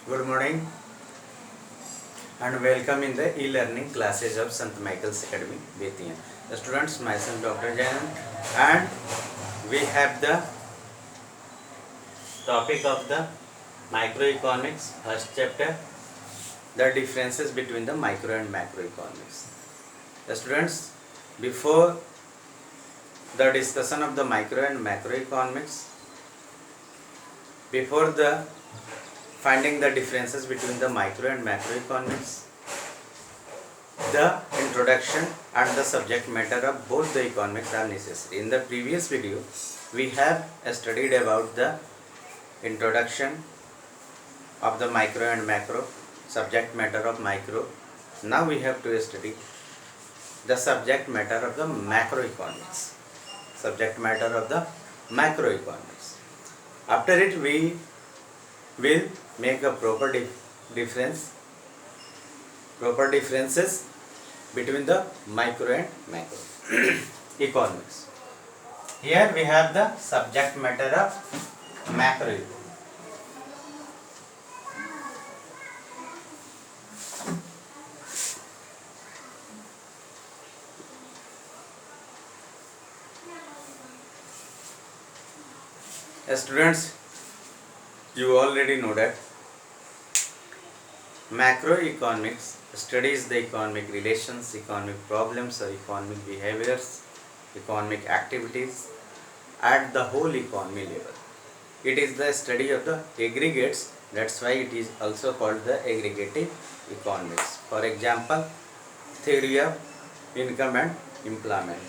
Good morning and welcome in the e-learning classes of St. Michael's Academy, Bethian. The students, myself Dr. Jayan, and we have the topic of the microeconomics, first chapter, the differences between the micro and macroeconomics. The students, before the discussion of the micro and macroeconomics, before the finding the differences between the micro and macroeconomics, the introduction and the subject matter of both the economics are necessary. In the previous video, we have studied about the introduction of the micro and macro, subject matter of micro. Now we have to study the subject matter of the macroeconomics, subject matter of the macroeconomics. After it, we will make a proper differences between the micro and macro economics. Here we have the subject matter of macro. Students, you already know that macroeconomics studies the economic relations, economic problems or economic behaviors, economic activities at the whole economy level. It is the study of the aggregates, that's why it is also called the aggregative economics. For example, theory of income and employment.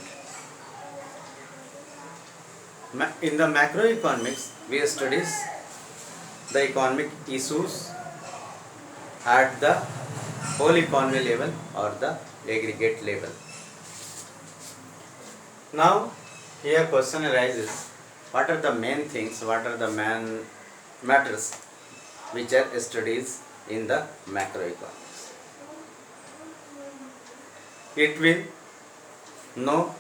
In the macroeconomics, we study the economic issues at the whole economy level or the aggregate level. Now, here question arises, what are the main things, what are the main matters which are studied in the macroeconomics? It will know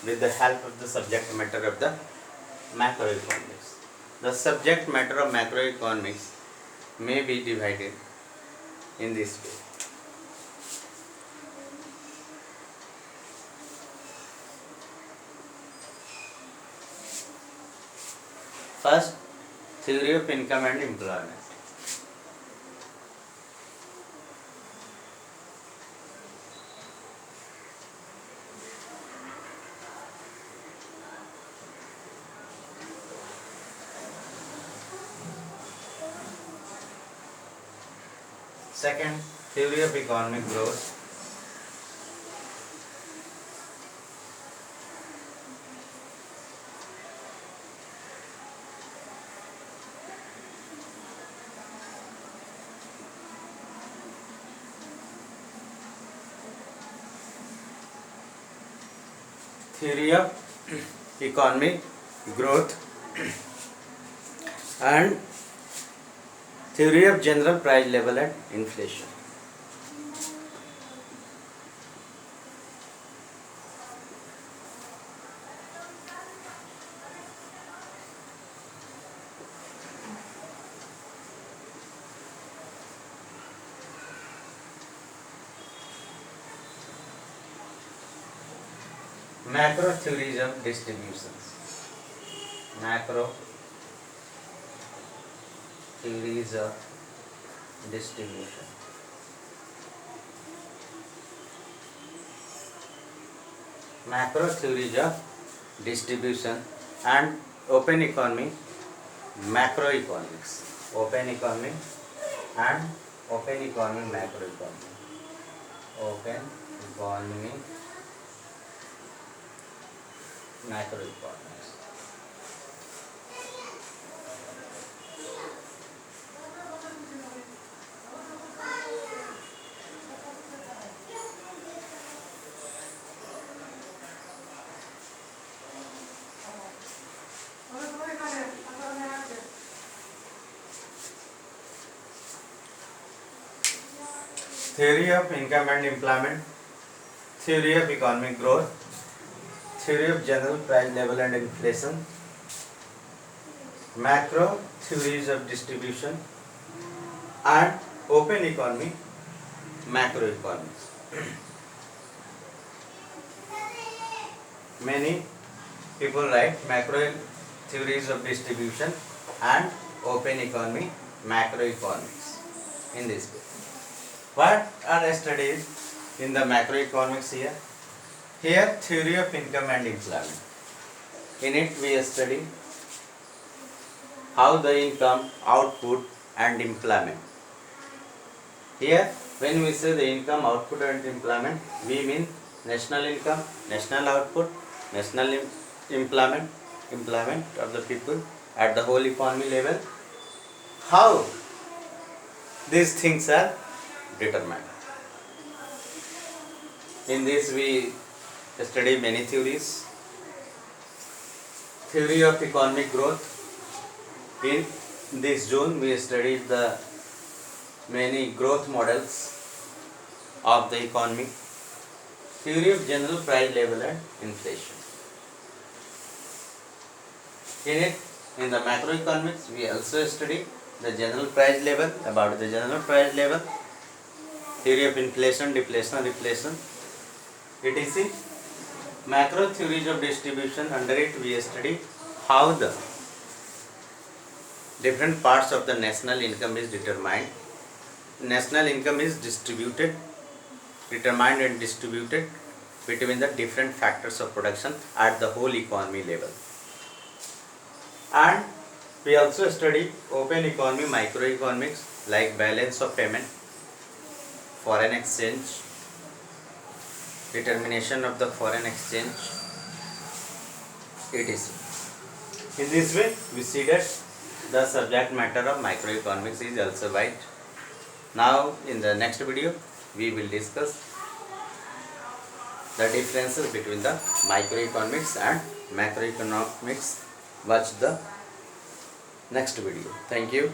with the help of the subject matter of the macroeconomics. The subject matter of macroeconomics may be divided in this way. First, theory of income and employment. Second, theory of economic growth. Theory of economic growth and theory of general price level and inflation. Macro theories of distributions. Macro theories of distribution. Macro theories of distribution and open economy, macroeconomics. Open economy and open economy, macroeconomy. Open economy, macroeconomics. Theory of income and employment, theory of economic growth, theory of general price level and inflation, macro theories of distribution, and open economy, macroeconomics. Many people write macro theories of distribution and open economy, macroeconomics in this way. What are studied in the macroeconomics here? Here, theory of income and employment. In it, we study how the income, output, and employment. Here, when we say the income, output, and employment, we mean national income, national output, national employment, employment of the people at the whole economy level. How these things are determined. In this, we study many theories. Theory of economic growth. In this zone, we studied the many growth models of the economy. Theory of general price level and inflation. In it, in the macroeconomics, we also study the general price level, about the general price level, theory of inflation, deflation, reflation, etc. Macro theories of distribution, under it we study how the different parts of the national income is determined. National income is distributed, determined and distributed between the different factors of production at the whole economy level. And we also study open economy, microeconomics, like balance of payment, foreign exchange, determination of the foreign exchange, etc. In this way, we see that the subject matter of microeconomics is also wide. Now, in the next video, we will discuss the differences between the microeconomics and macroeconomics. Watch the next video. Thank you.